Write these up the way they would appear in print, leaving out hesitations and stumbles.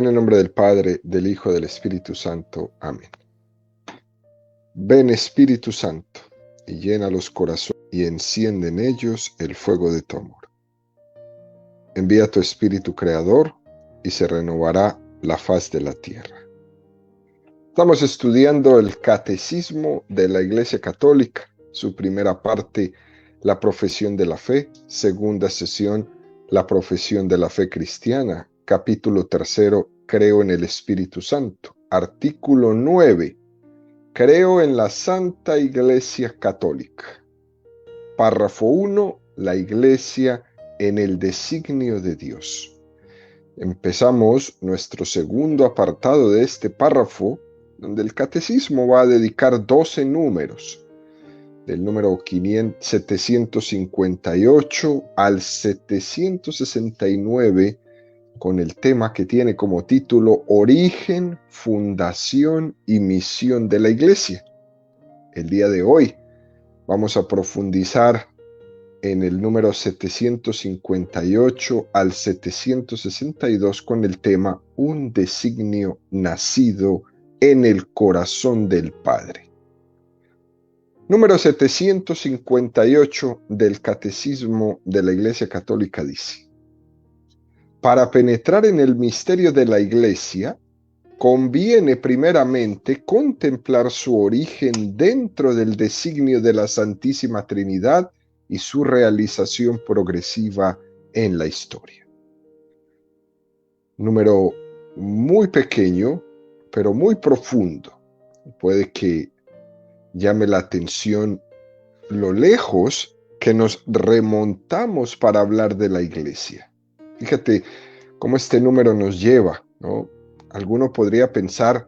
En el nombre del Padre, del Hijo, del Espíritu Santo. Amén. Ven Espíritu Santo, y llena los corazones, y enciende en ellos el fuego de tu amor. Envía tu Espíritu Creador, y se renovará la faz de la tierra. Estamos estudiando el Catecismo de la Iglesia Católica, su primera parte, la profesión de la fe, segunda sesión, la profesión de la fe cristiana, capítulo 3, creo en el Espíritu Santo, artículo 9, creo en la Santa Iglesia Católica. Párrafo 1, la Iglesia en el designio de Dios. Empezamos nuestro segundo apartado de este párrafo, donde el Catecismo va a dedicar 12 números, del número 758 al 769, con el tema que tiene como título Origen, Fundación y Misión de la Iglesia. El día de hoy vamos a profundizar en el número 758 al 762 con el tema Un designio nacido en el corazón del Padre. Número 758 del Catecismo de la Iglesia Católica dice: para penetrar en el misterio de la Iglesia, conviene primeramente contemplar su origen dentro del designio de la Santísima Trinidad y su realización progresiva en la historia. Número muy pequeño, pero muy profundo. Puede que llame la atención lo lejos que nos remontamos para hablar de la Iglesia. Fíjate cómo este número nos lleva, ¿no? Alguno podría pensar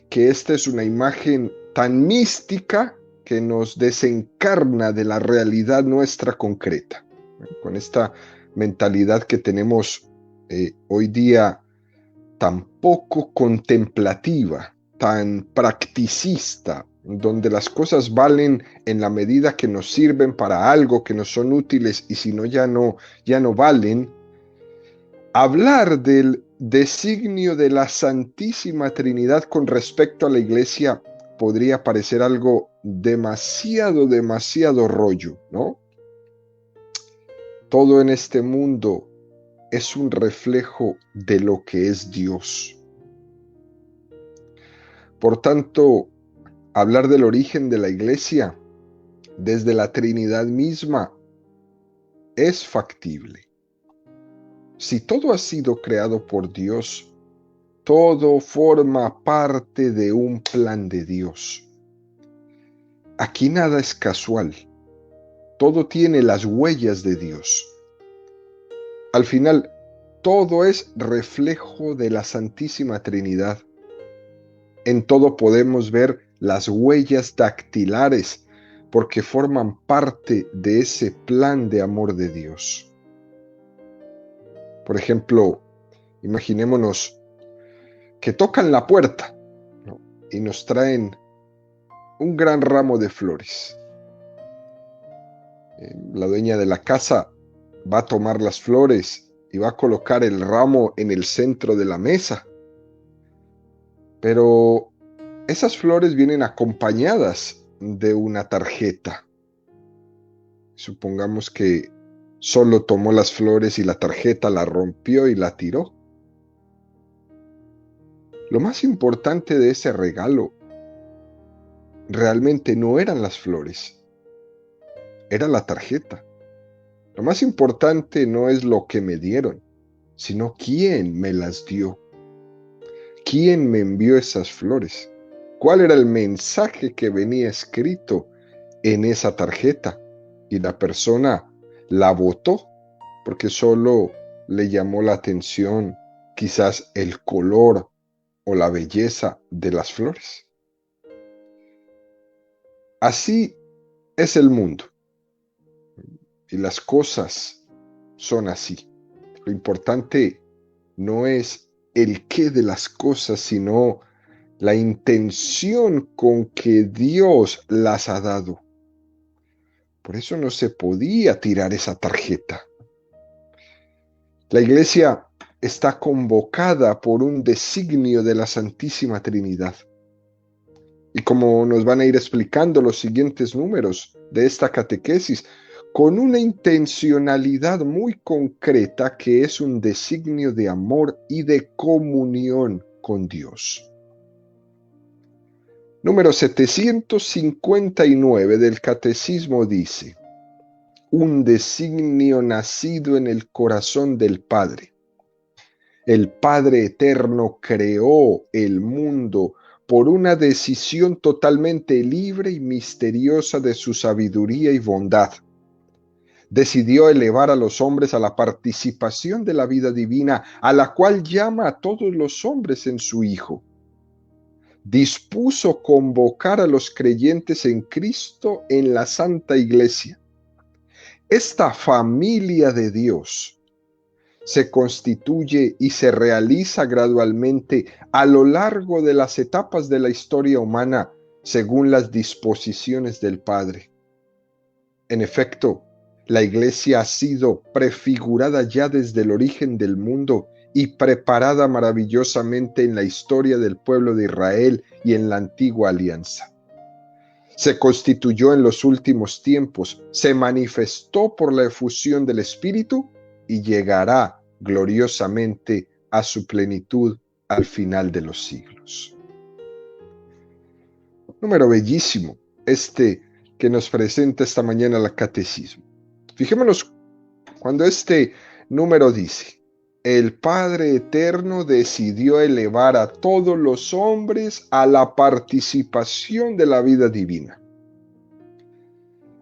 que esta es una imagen tan mística que nos desencarna de la realidad nuestra concreta. Con esta mentalidad que tenemos hoy día tan poco contemplativa, tan practicista, donde las cosas valen en la medida que nos sirven para algo, que nos son útiles, y si no, ya no valen. Hablar del designio de la Santísima Trinidad con respecto a la Iglesia podría parecer algo demasiado rollo, ¿no? Todo en este mundo es un reflejo de lo que es Dios. Por tanto, hablar del origen de la Iglesia desde la Trinidad misma es factible. Si todo ha sido creado por Dios, todo forma parte de un plan de Dios. Aquí nada es casual. Todo tiene las huellas de Dios. Al final, todo es reflejo de la Santísima Trinidad. En todo podemos ver las huellas dactilares, porque forman parte de ese plan de amor de Dios. Por ejemplo, imaginémonos que tocan la puerta, ¿no?, y nos traen un gran ramo de flores. La dueña de la casa va a tomar las flores y va a colocar el ramo en el centro de la mesa. Pero esas flores vienen acompañadas de una tarjeta. Supongamos que solo tomó las flores y la tarjeta la rompió y la tiró. Lo más importante de ese regalo realmente no eran las flores, era la tarjeta. Lo más importante no es lo que me dieron, sino quién me las dio. ¿Quién me envió esas flores? ¿Cuál era el mensaje que venía escrito en esa tarjeta? Y la persona la botó porque solo le llamó la atención quizás el color o la belleza de las flores. Así es el mundo. Y las cosas son así. Lo importante no es el qué de las cosas, sino la intención con que Dios las ha dado. Por eso no se podía tirar esa tarjeta. La Iglesia está convocada por un designio de la Santísima Trinidad. Y como nos van a ir explicando los siguientes números de esta catequesis, con una intencionalidad muy concreta que es un designio de amor y de comunión con Dios. Número 759 del Catecismo dice: un designio nacido en el corazón del Padre. El Padre Eterno creó el mundo por una decisión totalmente libre y misteriosa de su sabiduría y bondad. Decidió elevar a los hombres a la participación de la vida divina, a la cual llama a todos los hombres en su Hijo. Dispuso convocar a los creyentes en Cristo en la Santa Iglesia. Esta familia de Dios se constituye y se realiza gradualmente a lo largo de las etapas de la historia humana según las disposiciones del Padre. En efecto, la Iglesia ha sido prefigurada ya desde el origen del mundo y preparada maravillosamente en la historia del pueblo de Israel y en la antigua alianza. Se constituyó en los últimos tiempos, se manifestó por la efusión del Espíritu y llegará gloriosamente a su plenitud al final de los siglos. Número bellísimo, que nos presenta esta mañana el Catecismo. Fijémonos cuando este número dice: el Padre Eterno decidió elevar a todos los hombres a la participación de la vida divina.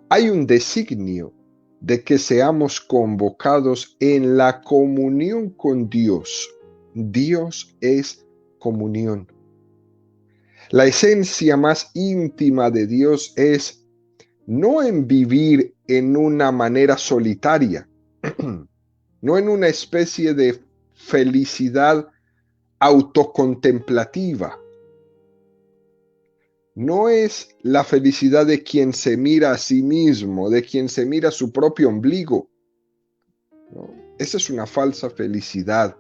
Hay un designio de que seamos convocados en la comunión con Dios. Dios es comunión. La esencia más íntima de Dios es no en vivir en una manera solitaria, no en una especie de felicidad autocontemplativa. No es la felicidad de quien se mira a sí mismo, de quien se mira a su propio ombligo. ¿No? Esa es una falsa felicidad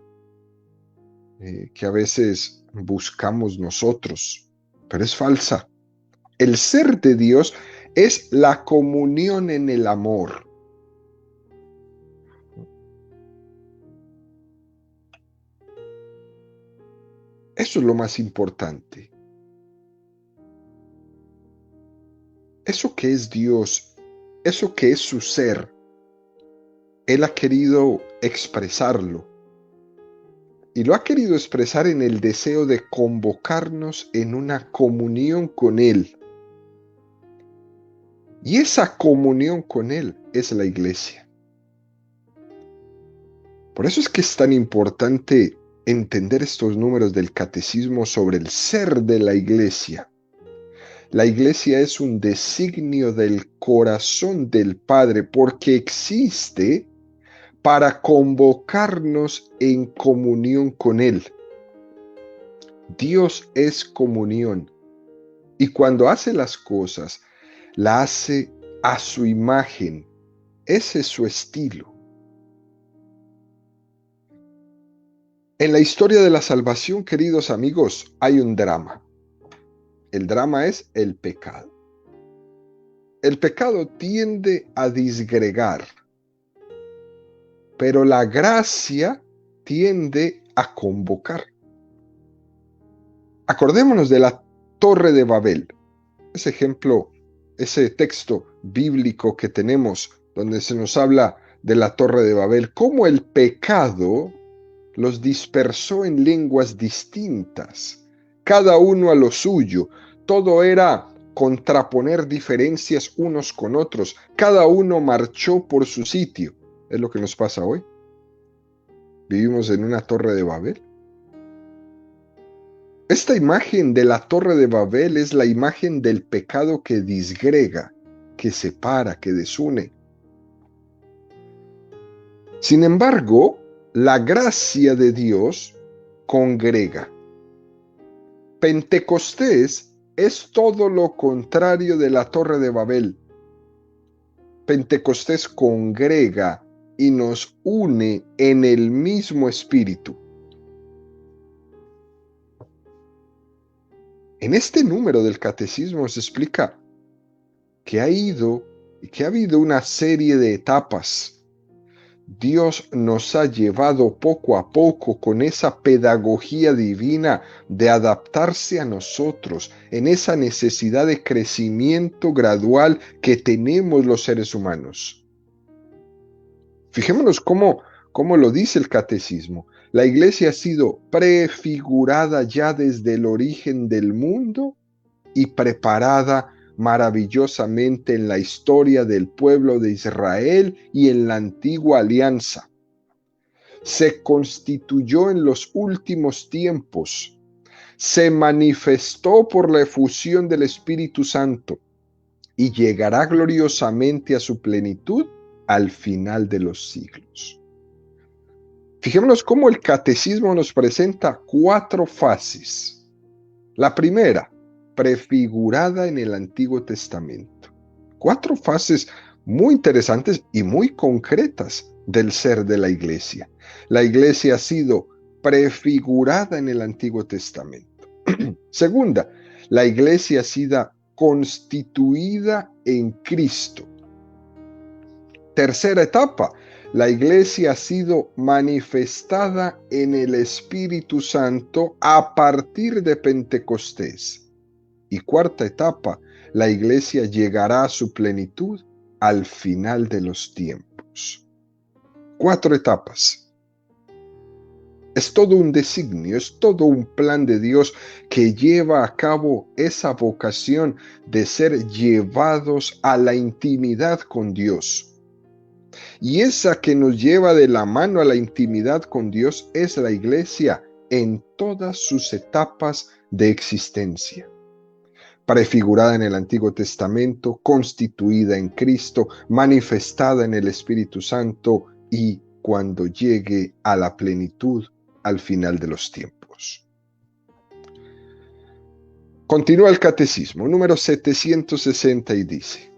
que a veces buscamos nosotros, pero es falsa. El ser de Dios es la comunión en el amor. Eso es lo más importante. Eso que es Dios, eso que es su ser, Él ha querido expresarlo. Y lo ha querido expresar en el deseo de convocarnos en una comunión con Él. Y esa comunión con Él es la Iglesia. Por eso es que es tan importante entender estos números del Catecismo sobre el ser de la Iglesia. La Iglesia es un designio del corazón del Padre porque existe para convocarnos en comunión con Él. Dios es comunión y cuando hace las cosas, la hace a su imagen. Ese es su estilo. En la historia de la salvación, queridos amigos, hay un drama. El drama es el pecado. El pecado tiende a disgregar, pero la gracia tiende a convocar. Acordémonos de la Torre de Babel, ese ejemplo, ese texto bíblico que tenemos donde se nos habla de la Torre de Babel, cómo el pecado los dispersó en lenguas distintas, cada uno a lo suyo. Todo era contraponer diferencias unos con otros, cada uno marchó por su sitio. Es lo que nos pasa hoy. Vivimos en una Torre de Babel. Esta imagen de la Torre de Babel es la imagen del pecado que disgrega, que separa, que desune. Sin embargo, la gracia de Dios congrega. Pentecostés es todo lo contrario de la Torre de Babel. Pentecostés congrega, y nos une en el mismo espíritu. En este número del catecismo se explica que ha habido una serie de etapas. Dios nos ha llevado poco a poco con esa pedagogía divina de adaptarse a nosotros en esa necesidad de crecimiento gradual que tenemos los seres humanos. Fijémonos cómo lo dice el catecismo. La iglesia ha sido prefigurada ya desde el origen del mundo y preparada maravillosamente en la historia del pueblo de Israel y en la antigua alianza. Se constituyó en los últimos tiempos, se manifestó por la efusión del Espíritu Santo y llegará gloriosamente a su plenitud al final de los siglos. Fijémonos cómo el catecismo nos presenta 4 fases. La primera, prefigurada en el Antiguo Testamento. 4 fases muy interesantes y muy concretas del ser de la iglesia. La iglesia ha sido prefigurada en el Antiguo Testamento. Segunda, la iglesia ha sido constituida en Cristo. Tercera etapa, la iglesia ha sido manifestada en el Espíritu Santo a partir de Pentecostés. Y cuarta etapa, la iglesia llegará a su plenitud al final de los tiempos. 4 etapas. Es todo un designio, es todo un plan de Dios que lleva a cabo esa vocación de ser llevados a la intimidad con Dios. Y esa que nos lleva de la mano a la intimidad con Dios es la iglesia en todas sus etapas de existencia. Prefigurada en el Antiguo Testamento, constituida en Cristo, manifestada en el Espíritu Santo y cuando llegue a la plenitud al final de los tiempos. Continúa el catecismo, número 760 y dice: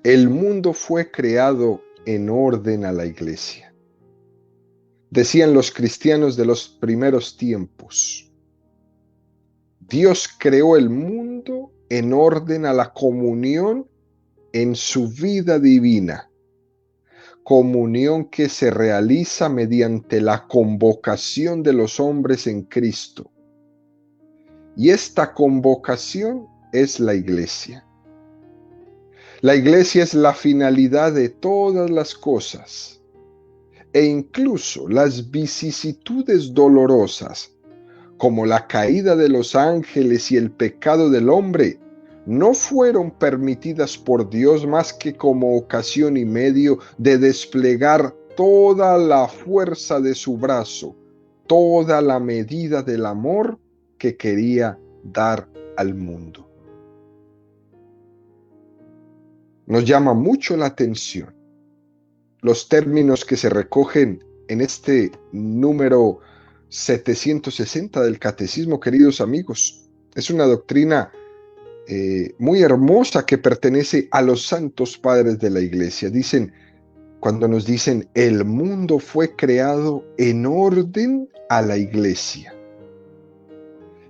el mundo fue creado en orden a la iglesia. Decían los cristianos de los primeros tiempos. Dios creó el mundo en orden a la comunión en su vida divina, comunión que se realiza mediante la convocación de los hombres en Cristo. Y esta convocación es la iglesia. La iglesia es la finalidad de todas las cosas, e incluso las vicisitudes dolorosas, como la caída de los ángeles y el pecado del hombre, no fueron permitidas por Dios más que como ocasión y medio de desplegar toda la fuerza de su brazo, toda la medida del amor que quería dar al mundo. Nos llama mucho la atención los términos que se recogen en este número 760 del Catecismo, queridos amigos. Es una doctrina muy hermosa que pertenece a los santos padres de la iglesia. Cuando nos dicen, el mundo fue creado en orden a la iglesia.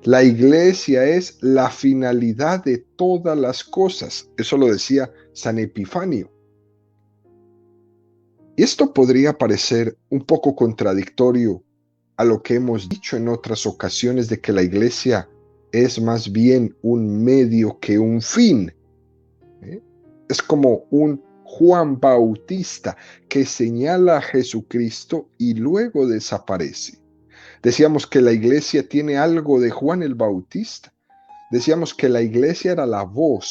La iglesia es la finalidad de todas las cosas. Eso lo decía San Epifanio. Y esto podría parecer un poco contradictorio a lo que hemos dicho en otras ocasiones de que la iglesia es más bien un medio que un fin. Es como un Juan Bautista que señala a Jesucristo y luego desaparece. Decíamos que la iglesia tiene algo de Juan el Bautista. Decíamos que la iglesia era la voz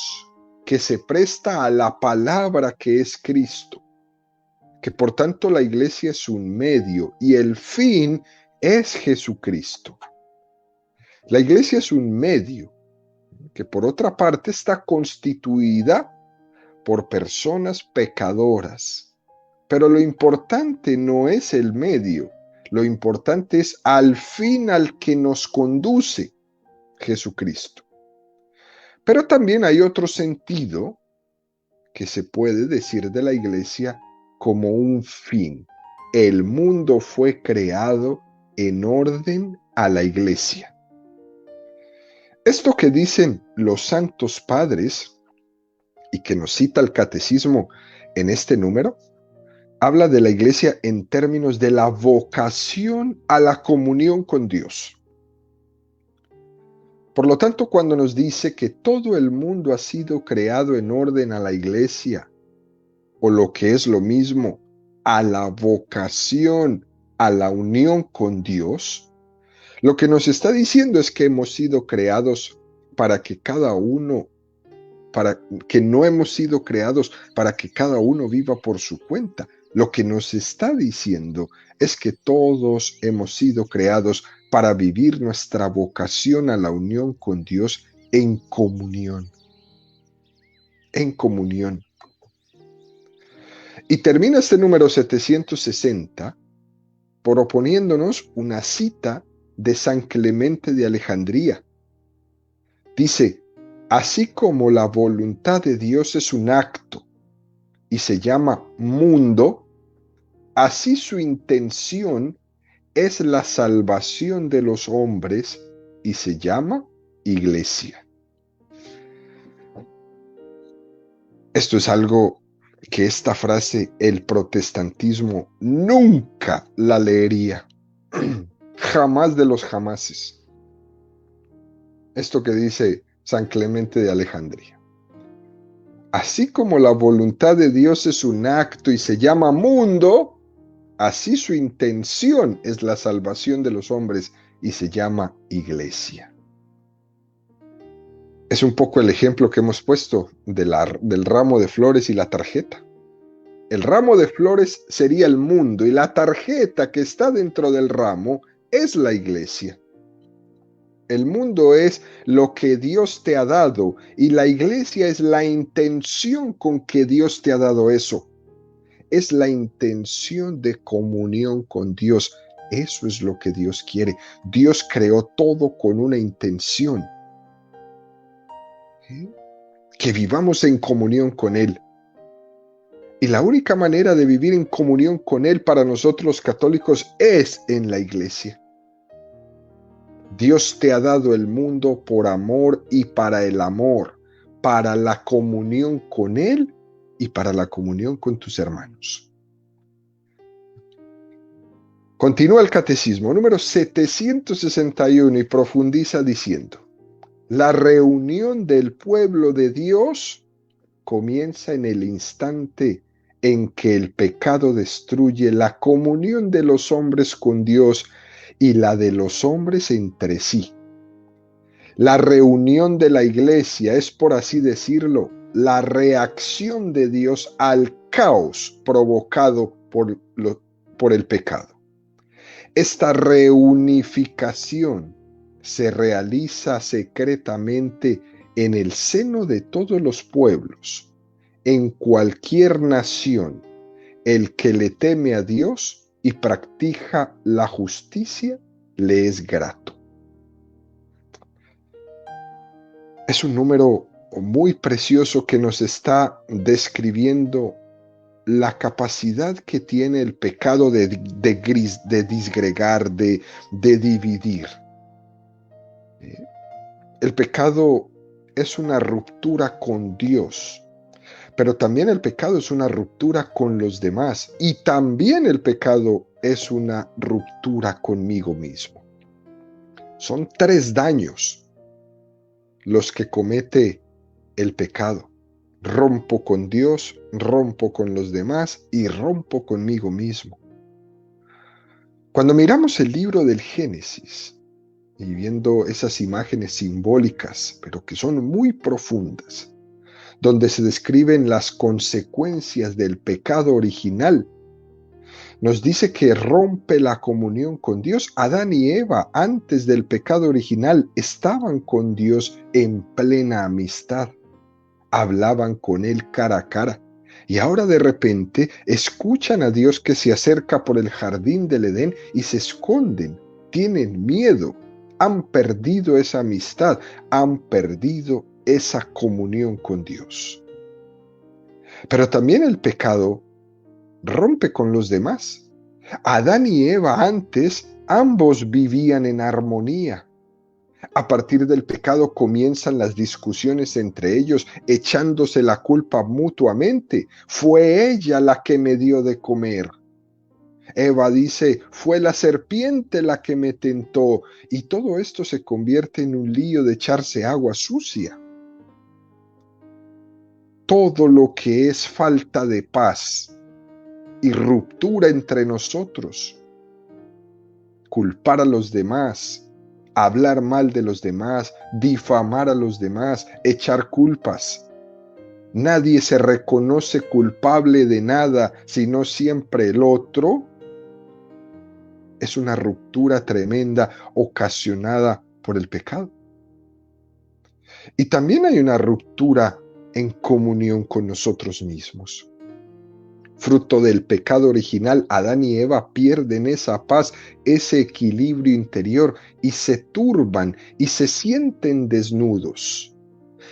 que se presta a la palabra que es Cristo. Que por tanto la iglesia es un medio y el fin es Jesucristo. La iglesia es un medio que por otra parte está constituida por personas pecadoras. Pero lo importante no es el medio, lo importante es al fin al que nos conduce, Jesucristo. Pero también hay otro sentido que se puede decir de la iglesia como un fin. El mundo fue creado en orden a la iglesia. Esto que dicen los santos padres y que nos cita el catecismo en este número, habla de la iglesia en términos de la vocación a la comunión con Dios. Por lo tanto, cuando nos dice que todo el mundo ha sido creado en orden a la iglesia, o lo que es lo mismo, a la vocación, a la unión con Dios, lo que nos está diciendo es que hemos sido creados para que cada uno, para que no hemos sido creados para que cada uno viva por su cuenta. Lo que nos está diciendo es que todos hemos sido creados para vivir nuestra vocación a la unión con Dios en comunión. En comunión. Y termina este número 760 proponiéndonos una cita de San Clemente de Alejandría. Dice: así como la voluntad de Dios es un acto y se llama mundo, así su intención es la salvación de los hombres y se llama iglesia. Esto es algo que esta frase el protestantismo nunca la leería. Jamás de los jamases. Esto que dice San Clemente de Alejandría. Así como la voluntad de Dios es un acto y se llama mundo, así su intención es la salvación de los hombres y se llama iglesia. Es un poco el ejemplo que hemos puesto del ramo de flores y la tarjeta. El ramo de flores sería el mundo y la tarjeta que está dentro del ramo es la iglesia. El mundo es lo que Dios te ha dado y la iglesia es la intención con que Dios te ha dado eso. Es la intención de comunión con Dios. Eso es lo que Dios quiere. Dios creó todo con una intención. ¿Sí? Que vivamos en comunión con Él. Y la única manera de vivir en comunión con Él para nosotros los católicos es en la iglesia. Dios te ha dado el mundo por amor y para el amor, para la comunión con Él y para la comunión con tus hermanos. Continúa el catecismo número 761 y profundiza diciendo: la reunión del pueblo de Dios comienza en el instante en que el pecado destruye la comunión de los hombres con Dios y la de los hombres entre sí. La reunión de la iglesia es, por así decirlo, la reacción de Dios al caos provocado por el pecado. Esta reunificación se realiza secretamente en el seno de todos los pueblos, en cualquier nación. El que le teme a Dios y practica la justicia le es grato. Es un número muy precioso que nos está describiendo la capacidad que tiene el pecado de disgregar, de dividir. El pecado es una ruptura con Dios, pero también el pecado es una ruptura con los demás y también el pecado es una ruptura conmigo mismo. Son 3 daños los que comete el pecado. Rompo con Dios, rompo con los demás y rompo conmigo mismo. Cuando miramos el libro del Génesis y viendo esas imágenes simbólicas, pero que son muy profundas, donde se describen las consecuencias del pecado original, nos dice que rompe la comunión con Dios. Adán y Eva, antes del pecado original, estaban con Dios en plena amistad. Hablaban con Él cara a cara. Y ahora de repente escuchan a Dios que se acerca por el jardín del Edén y se esconden. Tienen miedo. Han perdido esa amistad. Han perdido esa comunión con Dios. Pero también el pecado rompe con los demás. Adán y Eva antes, ambos vivían en armonía. A partir del pecado comienzan las discusiones entre ellos, echándose la culpa mutuamente. Fue ella la que me dio de comer. Eva dice, fue la serpiente la que me tentó. Y todo esto se convierte en un lío de echarse agua sucia. Todo lo que es falta de paz y ruptura entre nosotros, culpar a los demás, hablar mal de los demás, difamar a los demás, echar culpas. Nadie se reconoce culpable de nada, sino siempre el otro. Es una ruptura tremenda ocasionada por el pecado. Y también hay una ruptura en comunión con nosotros mismos. Fruto del pecado original, Adán y Eva pierden esa paz, ese equilibrio interior y se turban y se sienten desnudos.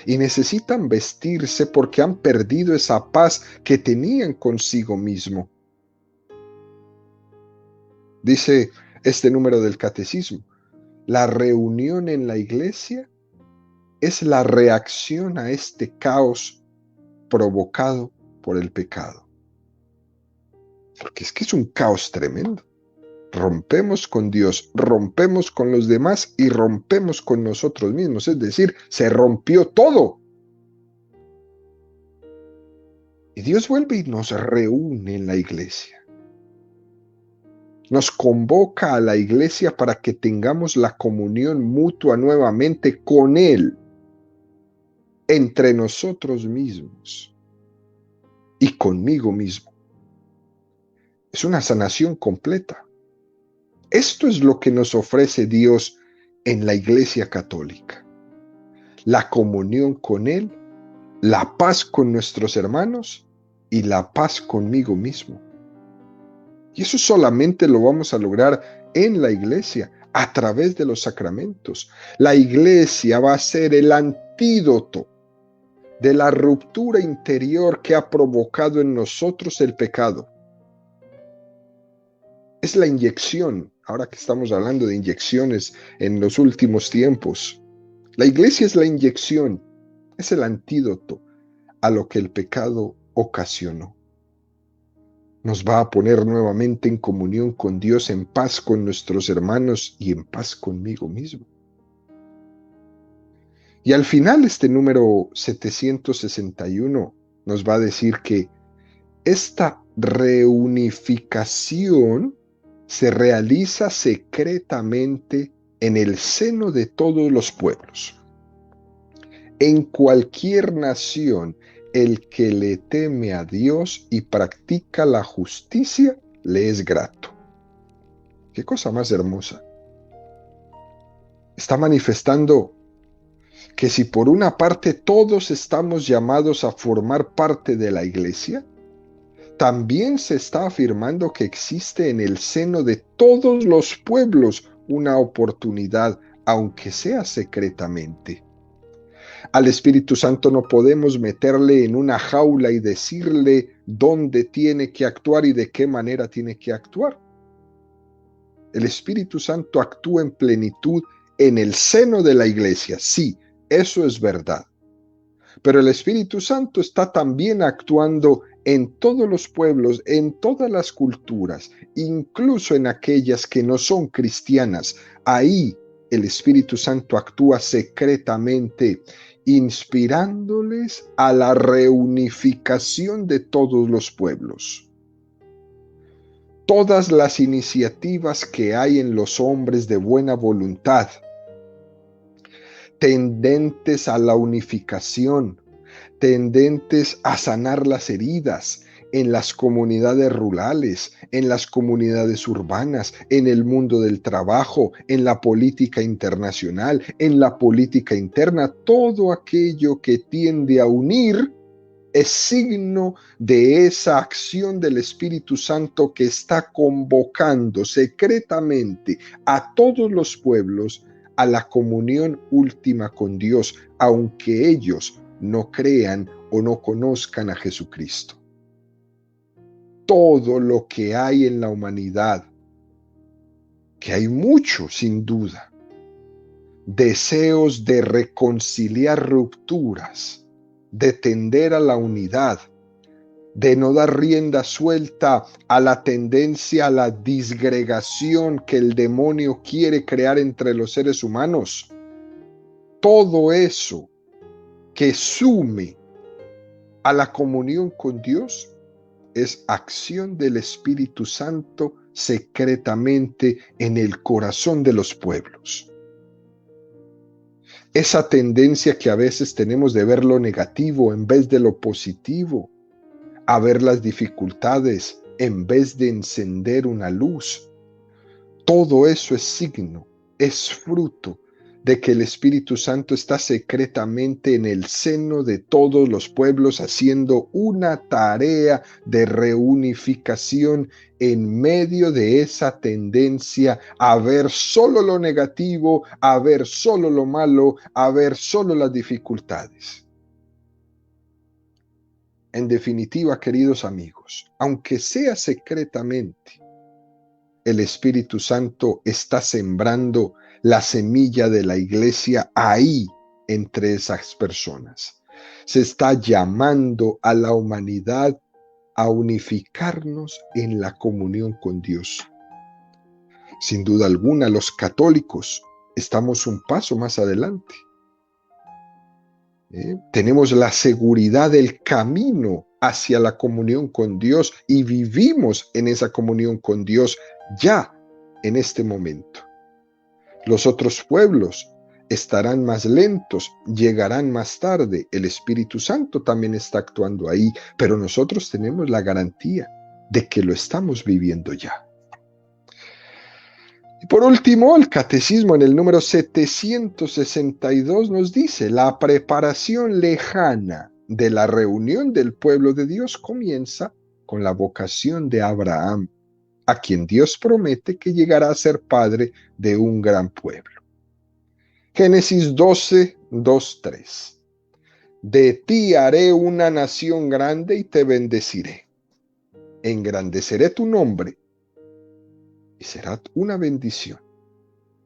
Y necesitan vestirse porque han perdido esa paz que tenían consigo mismo. Dice este número del catecismo, la reunión en la iglesia es la reacción a este caos provocado por el pecado. Porque es que es un caos tremendo. Rompemos con Dios, rompemos con los demás y rompemos con nosotros mismos. Es decir, se rompió todo. Y Dios vuelve y nos reúne en la iglesia. Nos convoca a la iglesia para que tengamos la comunión mutua nuevamente con Él, entre nosotros mismos y conmigo mismo. Es una sanación completa. Esto es lo que nos ofrece Dios en la Iglesia Católica. La comunión con Él, la paz con nuestros hermanos y la paz conmigo mismo. Y eso solamente lo vamos a lograr en la iglesia, a través de los sacramentos. La iglesia va a ser el antídoto de la ruptura interior que ha provocado en nosotros el pecado. Es la inyección, ahora que estamos hablando de inyecciones en los últimos tiempos. La iglesia es la inyección, es el antídoto a lo que el pecado ocasionó. Nos va a poner nuevamente en comunión con Dios, en paz con nuestros hermanos y en paz conmigo mismo. Y al final este número 761 nos va a decir que esta reunificación se realiza secretamente en el seno de todos los pueblos. En cualquier nación, el que le teme a Dios y practica la justicia, le es grato. Qué cosa más hermosa. Está manifestando que si por una parte todos estamos llamados a formar parte de la iglesia, también se está afirmando que existe en el seno de todos los pueblos una oportunidad, aunque sea secretamente. Al Espíritu Santo no podemos meterle en una jaula y decirle dónde tiene que actuar y de qué manera tiene que actuar. El Espíritu Santo actúa en plenitud en el seno de la iglesia, sí, eso es verdad. Pero el Espíritu Santo está también actuando en todos los pueblos, en todas las culturas, incluso en aquellas que no son cristianas. Ahí el Espíritu Santo actúa secretamente, inspirándoles a la reunificación de todos los pueblos. Todas las iniciativas que hay en los hombres de buena voluntad, tendentes a la unificación, tendentes a sanar las heridas en las comunidades rurales, en las comunidades urbanas, en el mundo del trabajo, en la política internacional, en la política interna, todo aquello que tiende a unir es signo de esa acción del Espíritu Santo que está convocando secretamente a todos los pueblos a la comunión última con Dios, aunque ellos no crean o no conozcan a Jesucristo. todo lo que hay en la humanidad, que hay mucho sin duda, deseos de reconciliar rupturas, de tender a la unidad, de no dar rienda suelta a la tendencia a la disgregación que el demonio quiere crear entre los seres humanos. Todo eso que sume a la comunión con Dios es acción del Espíritu Santo secretamente en el corazón de los pueblos. Esa tendencia que a veces tenemos de ver lo negativo en vez de lo positivo, a ver las dificultades en vez de encender una luz. Todo eso es signo, es fruto de que el Espíritu Santo está secretamente en el seno de todos los pueblos haciendo una tarea de reunificación en medio de esa tendencia a ver solo lo negativo, a ver solo lo malo, a ver solo las dificultades. En definitiva, queridos amigos, aunque sea secretamente, el Espíritu Santo está sembrando la semilla de la iglesia ahí entre esas personas. Se está llamando a la humanidad a unificarnos en la comunión con Dios. Sin duda alguna, los católicos estamos un paso más adelante. Tenemos la seguridad del camino hacia la comunión con Dios y vivimos en esa comunión con Dios ya en este momento. Los otros pueblos estarán más lentos, llegarán más tarde. El Espíritu Santo también está actuando ahí, pero nosotros tenemos la garantía de que lo estamos viviendo ya. Y por último, el Catecismo en el número 762 nos dice: la preparación lejana de la reunión del pueblo de Dios comienza con la vocación de Abraham, a quien Dios promete que llegará a ser padre de un gran pueblo. Génesis 12, 2, 3. De ti haré una nación grande y te bendeciré. Engrandeceré tu nombre y será una bendición.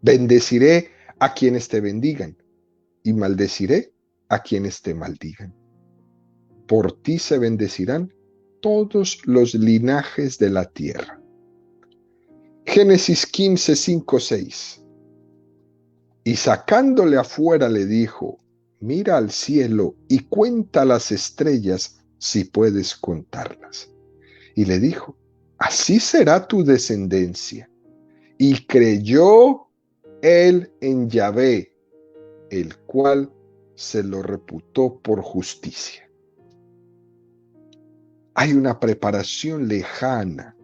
Bendeciré a quienes te bendigan y maldeciré a quienes te maldigan. Por ti se bendecirán todos los linajes de la tierra. Génesis 15, 5, 6. Y sacándole afuera le dijo: mira al cielo y cuenta las estrellas si puedes contarlas. Y le dijo: así será tu descendencia. Y creyó él en Yahvé, el cual se lo reputó por justicia. Hay una preparación lejana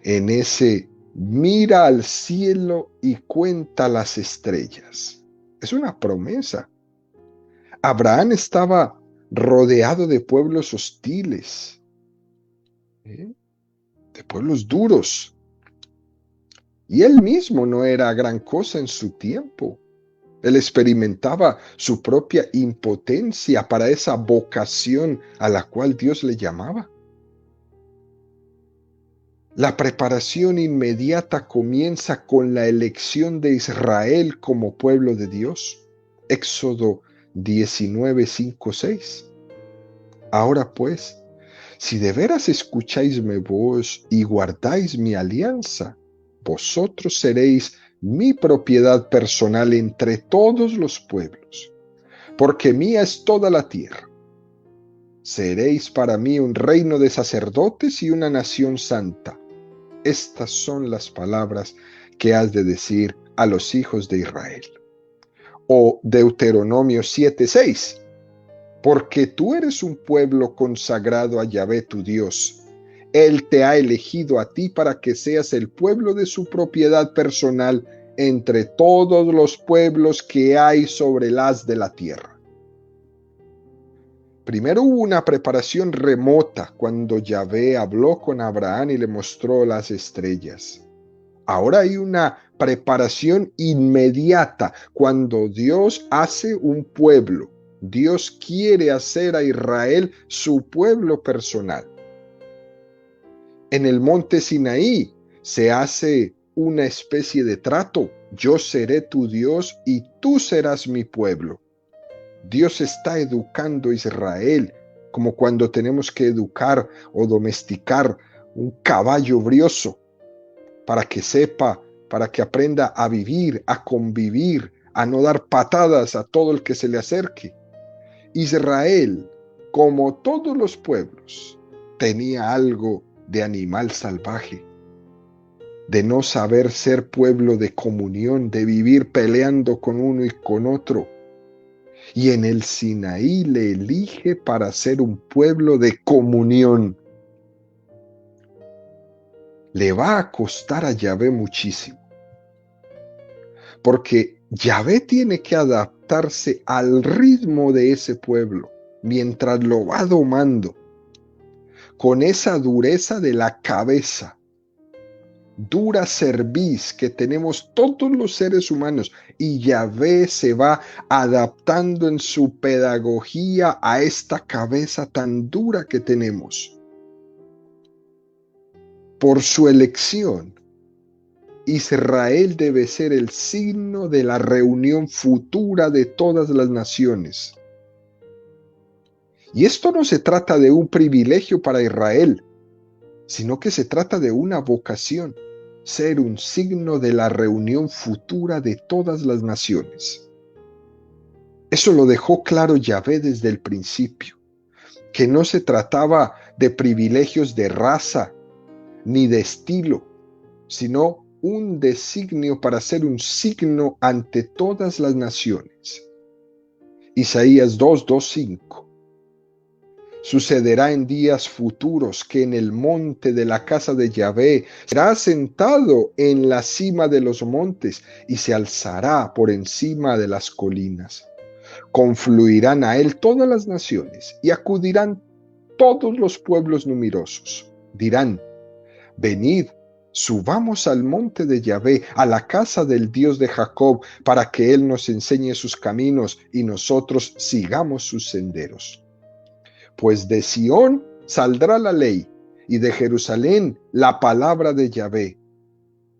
en ese mira al cielo y cuenta las estrellas. Es una promesa. Abraham estaba rodeado de pueblos hostiles, de pueblos duros. Y él mismo no era gran cosa en su tiempo. Él experimentaba su propia impotencia para esa vocación a la cual Dios le llamaba. La preparación inmediata comienza con la elección de Israel como pueblo de Dios. Éxodo 19, 5, 6. Ahora pues, si de veras escucháis mi voz y guardáis mi alianza, vosotros seréis mi propiedad personal entre todos los pueblos, porque mía es toda la tierra. Seréis para mí un reino de sacerdotes y una nación santa. Estas son las palabras que has de decir a los hijos de Israel. O Deuteronomio 7:6. Porque tú eres un pueblo consagrado a Yahvé tu Dios. Él te ha elegido a ti para que seas el pueblo de su propiedad personal entre todos los pueblos que hay sobre el haz de la tierra. Primero hubo una preparación remota cuando Yahvé habló con Abraham y le mostró las estrellas. Ahora hay una preparación inmediata cuando Dios hace un pueblo. Dios quiere hacer a Israel su pueblo personal. En el monte Sinaí se hace una especie de trato. Yo seré tu Dios y tú serás mi pueblo. Dios está educando a Israel como cuando tenemos que educar o domesticar un caballo brioso para que sepa, para que aprenda a vivir, a convivir, a no dar patadas a todo el que se le acerque. Israel, como todos los pueblos, tenía algo de animal salvaje, de no saber ser pueblo de comunión, de vivir peleando con uno y con otro. Y en el Sinaí le elige para ser un pueblo de comunión. Le va a costar a Yahvé muchísimo, porque Yahvé tiene que adaptarse al ritmo de ese pueblo mientras lo va domando, con esa dureza de la cabeza, dura cerviz que tenemos todos los seres humanos, y Yahvé se va adaptando en su pedagogía a esta cabeza tan dura que tenemos. Por su elección, Israel debe ser el signo de la reunión futura de todas las naciones. Y esto no se trata de un privilegio para Israel, sino que se trata de una vocación, ser un signo de la reunión futura de todas las naciones. Eso lo dejó claro Yahvé desde el principio, que no se trataba de privilegios de raza ni de estilo, sino un designio para ser un signo ante todas las naciones. Isaías 2:5. Sucederá en días futuros que en el monte de la casa de Yahvé será sentado en la cima de los montes y se alzará por encima de las colinas. Confluirán a él todas las naciones y acudirán todos los pueblos numerosos. Dirán: venid, subamos al monte de Yahvé, a la casa del Dios de Jacob, para que él nos enseñe sus caminos y nosotros sigamos sus senderos. Pues de Sión saldrá la ley, y de Jerusalén la palabra de Yahvé.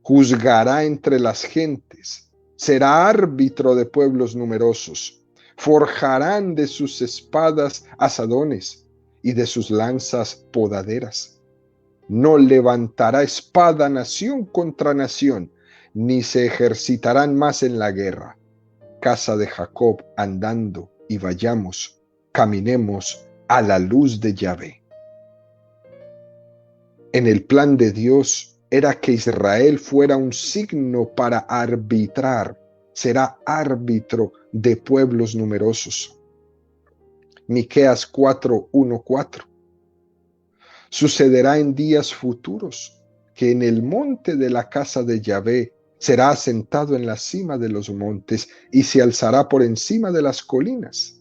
Juzgará entre las gentes, será árbitro de pueblos numerosos. Forjarán de sus espadas asadones, y de sus lanzas podaderas. No levantará espada nación contra nación, ni se ejercitarán más en la guerra. Casa de Jacob, andando y vayamos, caminemos a la luz de Yahvé. En el plan de Dios era que Israel fuera un signo para arbitrar, será árbitro de pueblos numerosos. Miqueas 4:1-4. Sucederá en días futuros que en el monte de la casa de Yahvé será asentado en la cima de los montes y se alzará por encima de las colinas.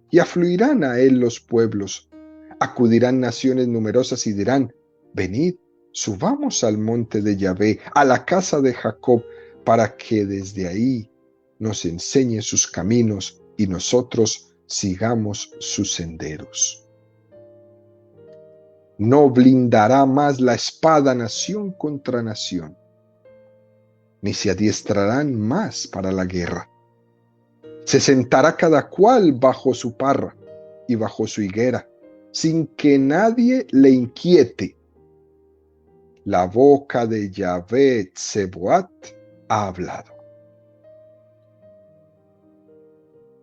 Y afluirán a él los pueblos, acudirán naciones numerosas y dirán: venid, subamos al monte de Yahvé, a la casa de Jacob, para que desde ahí nos enseñe sus caminos y nosotros sigamos sus senderos. No blindará más la espada nación contra nación, ni se adiestrarán más para la guerra. Se sentará cada cual bajo su parra y bajo su higuera, sin que nadie le inquiete. La boca de Yahvé Tseboat ha hablado.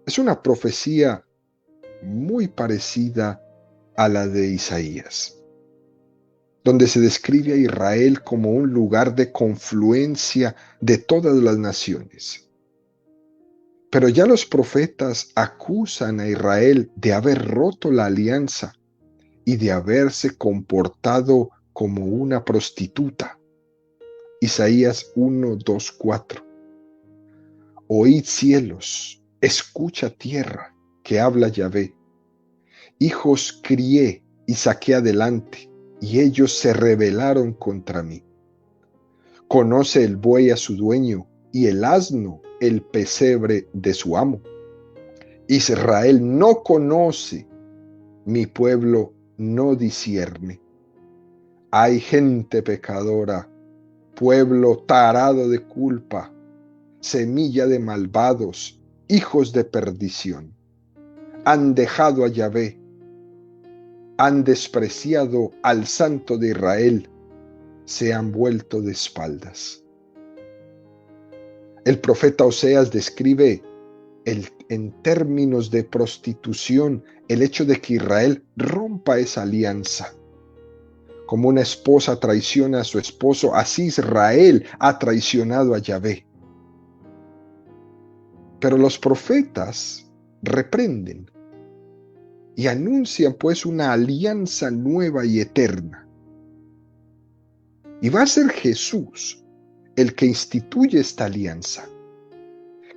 Es una profecía muy parecida a la de Isaías, donde se describe a Israel como un lugar de confluencia de todas las naciones. Pero ya los profetas acusan a Israel de haber roto la alianza y de haberse comportado como una prostituta. Isaías 1:2-4. Oíd cielos, escucha tierra, que habla Yahvé. Hijos crié y saqué adelante, y ellos se rebelaron contra mí. Conoce el buey a su dueño, y el asno el pesebre de su amo. Israel no conoce, mi pueblo no discierne. Hay gente pecadora, pueblo tarado de culpa, semilla de malvados, hijos de perdición. Han dejado a Yahvé, han despreciado al Santo de Israel, se han vuelto de espaldas. El profeta Oseas describe en términos de prostitución el hecho de que Israel rompa esa alianza. Como una esposa traiciona a su esposo, así Israel ha traicionado a Yahvé. Pero los profetas reprenden y anuncian pues una alianza nueva y eterna. Y va a ser Jesús el que instituye esta alianza.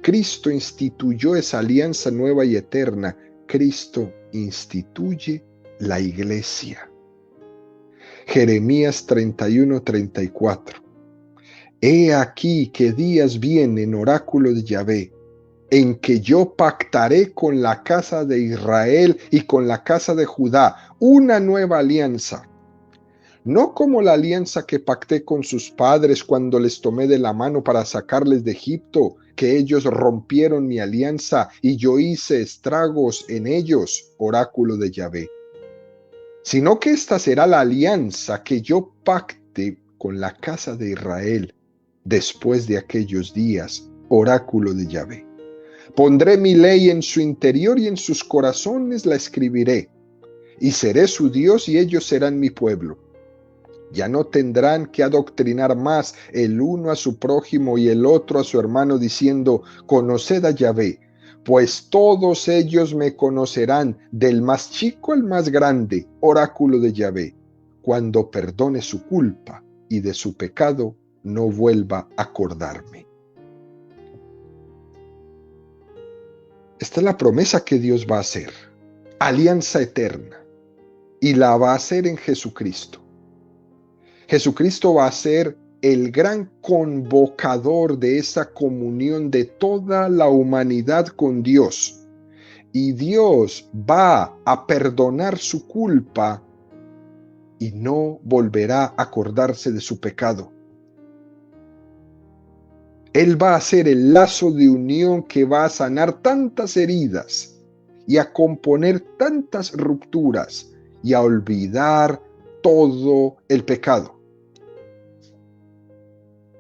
Cristo instituyó esa alianza nueva y eterna. Cristo instituye la iglesia. Jeremías 31:34. He aquí que días vienen, oráculo de Yahvé, en que yo pactaré con la casa de Israel y con la casa de Judá una nueva alianza. No como la alianza que pacté con sus padres cuando les tomé de la mano para sacarles de Egipto, que ellos rompieron mi alianza y yo hice estragos en ellos, oráculo de Yahvé. Sino que esta será la alianza que yo pacte con la casa de Israel después de aquellos días, oráculo de Yahvé. Pondré mi ley en su interior y en sus corazones la escribiré, y seré su Dios y ellos serán mi pueblo. Ya no tendrán que adoctrinar más el uno a su prójimo y el otro a su hermano, diciendo, conoced a Yahvé, pues todos ellos me conocerán, del más chico al más grande, oráculo de Yahvé, cuando perdone su culpa y de su pecado no vuelva a acordarme. Esta es la promesa que Dios va a hacer, alianza eterna, y la va a hacer en Jesucristo. Jesucristo va a ser el gran convocador de esa comunión de toda la humanidad con Dios. Y Dios va a perdonar su culpa y no volverá a acordarse de su pecado. Él va a ser el lazo de unión que va a sanar tantas heridas y a componer tantas rupturas y a olvidar todo el pecado.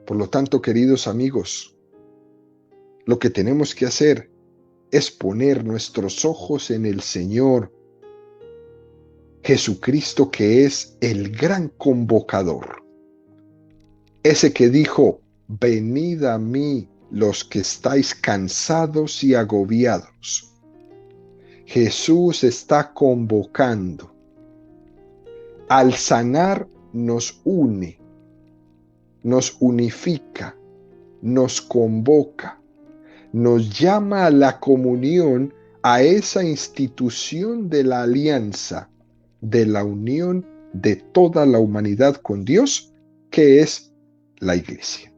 Por lo tanto, queridos amigos, lo que tenemos que hacer es poner nuestros ojos en el Señor Jesucristo, que es el gran convocador. Ese que dijo, venid a mí los que estáis cansados y agobiados. Jesús está convocando. Al sanar nos une, nos unifica, nos convoca, nos llama a la comunión, a esa institución de la alianza, de la unión de toda la humanidad con Dios, que es la iglesia.